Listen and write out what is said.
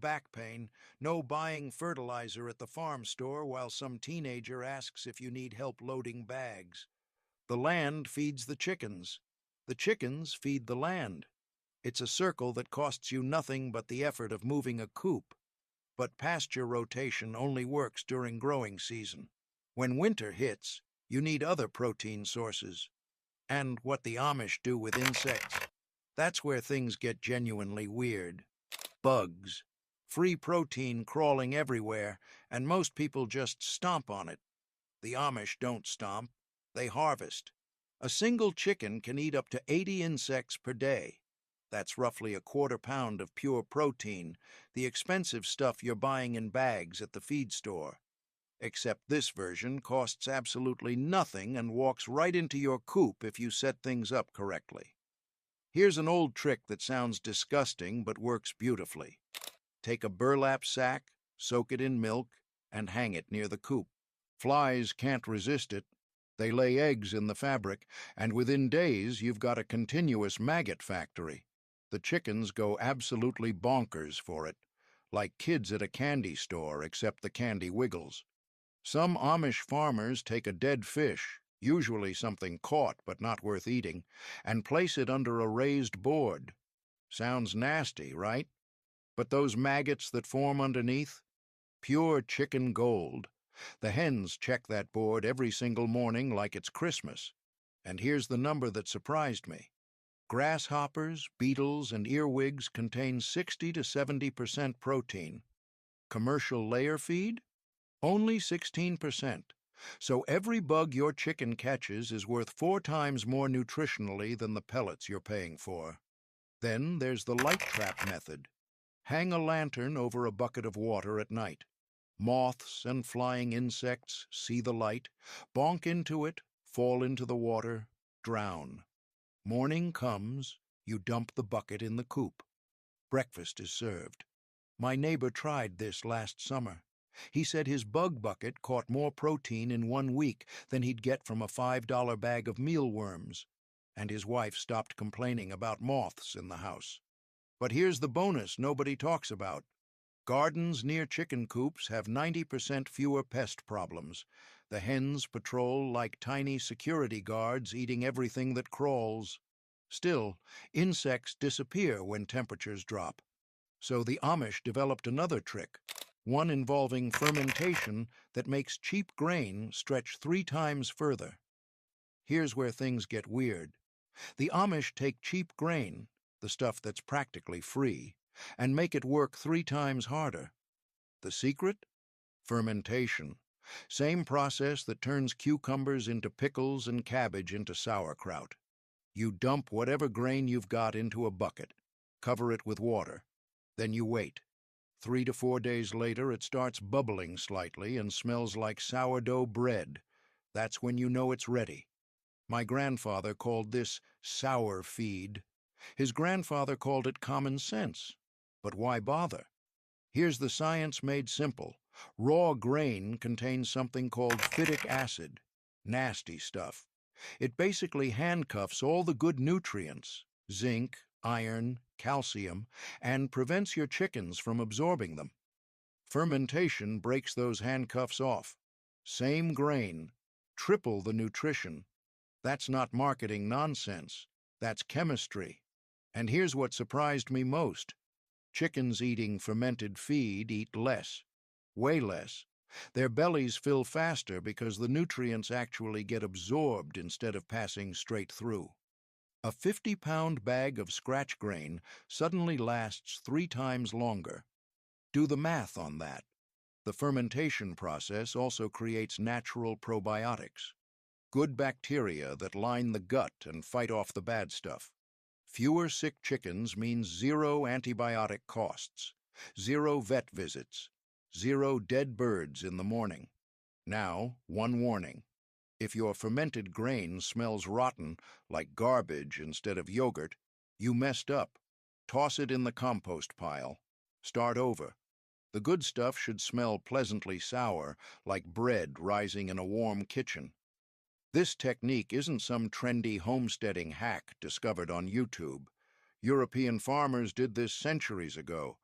back pain, no buying fertilizer at the farm store while some teenager asks if you need help loading bags. The land feeds the chickens. The chickens feed the land. It's a circle that costs you nothing but the effort of moving a coop. But pasture rotation only works during growing season. When winter hits, you need other protein sources. And what the Amish do with insects, that's where things get genuinely weird. Bugs. Free protein crawling everywhere, and most people just stomp on it. The Amish don't stomp, they harvest. A single chicken can eat up to 80 insects per day. That's roughly a quarter pound of pure protein, the expensive stuff you're buying in bags at the feed store. Except this version costs absolutely nothing and walks right into your coop if you set things up correctly. Here's an old trick that sounds disgusting but works beautifully. Take a burlap sack, soak it in milk, and hang it near the coop. Flies can't resist it. They lay eggs in the fabric, and within days you've got a continuous maggot factory. The chickens go absolutely bonkers for it, like kids at a candy store, except the candy wiggles. Some Amish farmers take a dead fish, usually something caught but not worth eating, and place it under a raised board. Sounds nasty, right? But those maggots that form underneath? Pure chicken gold. The hens check that board every single morning like it's Christmas. And here's the number that surprised me. Grasshoppers, beetles, and earwigs contain 60 to 70% protein. Commercial layer feed? Only 16%. So every bug your chicken catches is worth 4 times more nutritionally than the pellets you're paying for. Then there's the light trap method. Hang a lantern over a bucket of water at night. Moths and flying insects see the light, bonk into it, fall into the water, drown. Morning comes, you dump the bucket in the coop. Breakfast is served. My neighbor tried this last summer. He said his bug bucket caught more protein in 1 week than he'd get from a $5 bag of mealworms, and his wife stopped complaining about moths in the house. But here's the bonus nobody talks about. Gardens near chicken coops have 90% fewer pest problems. The hens patrol like tiny security guards eating everything that crawls. Still, insects disappear when temperatures drop. So the Amish developed another trick, one involving fermentation that makes cheap grain stretch 3 times further. Here's where things get weird. The Amish take cheap grain, the stuff that's practically free, and make it work 3 times harder. The secret? Fermentation. Same process that turns cucumbers into pickles and cabbage into sauerkraut. You dump whatever grain you've got into a bucket, cover it with water, then you wait. 3 to 4 days later it starts bubbling slightly and smells like sourdough bread. That's when you know it's ready. My grandfather called this sour feed. His grandfather called it common sense. But why bother? Here's the science made simple. Raw grain contains something called phytic acid. Nasty stuff. It basically handcuffs all the good nutrients, zinc, iron, calcium, and prevents your chickens from absorbing them. Fermentation breaks those handcuffs off. Same grain, triple the nutrition. That's not marketing nonsense. That's chemistry. And here's what surprised me most. Chickens eating fermented feed eat less. Way less. Their bellies fill faster because the nutrients actually get absorbed instead of passing straight through. A 50-pound bag of scratch grain suddenly lasts 3 times longer. Do the math on that. The fermentation process also creates natural probiotics. Good bacteria that line the gut and fight off the bad stuff. Fewer sick chickens means 0 antibiotic costs, 0 vet visits, 0 dead birds in the morning. Now, one warning. If your fermented grain smells rotten, like garbage instead of yogurt, you messed up. Toss it in the compost pile. Start over. The good stuff should smell pleasantly sour, like bread rising in a warm kitchen. This technique isn't some trendy homesteading hack discovered on YouTube. European farmers did this centuries ago,